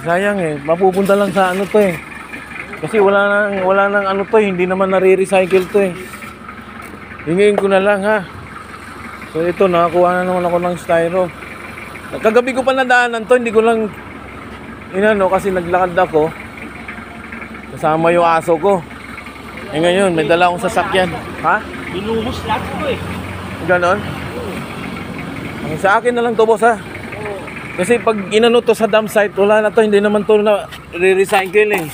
Sayang eh. Mapupunta lang sa ano to eh. Kasi wala nang ano to eh. Hindi naman nare-recycle to eh. Hingin ko na lang ha. So ito, nakakuha na naman ako ng styro. Kagabi ko pa nadaanan to. Hindi ko lang inano kasi naglakad ako. Kasama yung aso ko. Eh ngayon, may dala akong sasakyan. Ha? Binuhos lahat ko eh. Ganon? Sa akin na lang to, boss ha. Kasi pag inano to sa dump site, wala na to, hindi naman to na re-recycle eh.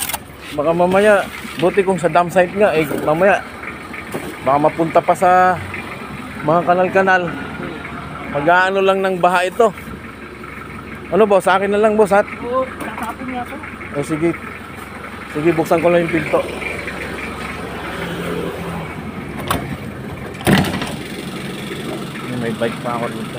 Baka mamaya, buti kung sa dump site nga, eh mamaya, baka mapunta pa sa mga kanal-kanal. Pag-aano lang ng baha ito. Ano boss, sa akin na lang boss ha? Oo, tatapon nga to. O sige. Sige, buksan ko lang yung pinto. May bike pa ako dito.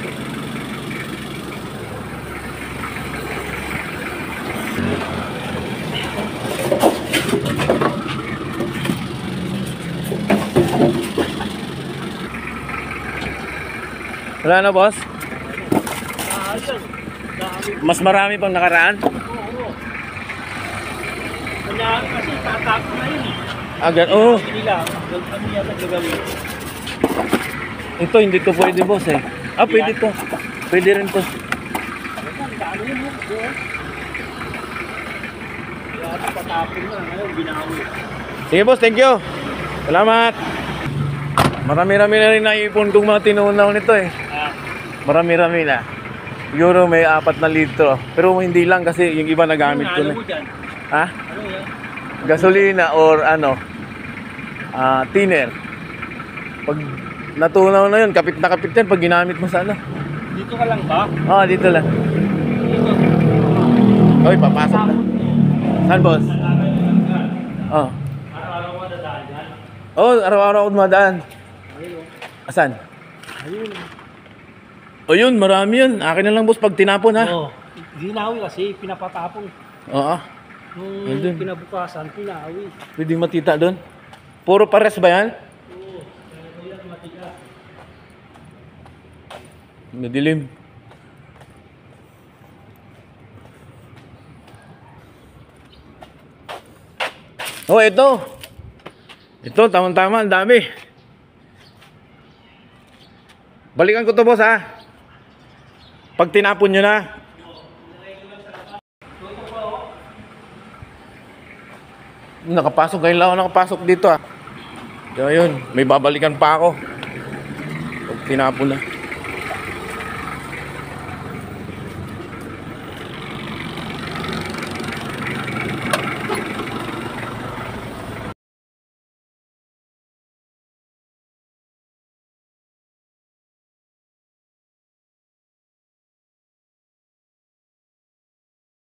Wala na boss? Mas marami pang nakaraan? Oo. Kanya kasi tatapon na yun eh. Agad, oo. Nila, kami yata gagawin. Ito hindi to pwede boss eh. Ah, pwede to. Pwede rin to. Ano yun mo? Kaya patapon na, ngayon binawi. Sige boss, thank you. Salamat. Marami-rami na rin naipon kong mga tinunaw nito eh. Marami-rami na. Siguro may 4 na litro. Pero hindi lang kasi yung iba nagamit ko na. Ano mo dyan? Ha? Ano yan? Gasolina or ano? Thinner. Pag natunaw na yun, kapit na kapit yan pag ginamit mo sa ano. Dito ka lang ba? Oo, dito lang. Dito. Oy, papasok na. Saan boss? Oh. Araw-araw mo dadaan yan? Oh, araw-araw ako dumadaan. Ayun. Asan? Ayun. O yun, marami yun. Akin na lang boss pag tinapon ha. Oo. Ginawi kasi, pinapatapon. Oo. Nung Ayun. kinabukasan, pinawi. Pwedeng matita doon. Puro pares ba yan? Oo. Kaya yan, matigas. Madilim. Oh, ito. Ito, tamang-tama. Ang dami. Balikan ko to boss ha. Pag tinapon nyo na. Nakapasok. Ngayon lang ako nakapasok dito ha. So, yun. May babalikan pa ako. Pag tinapon na.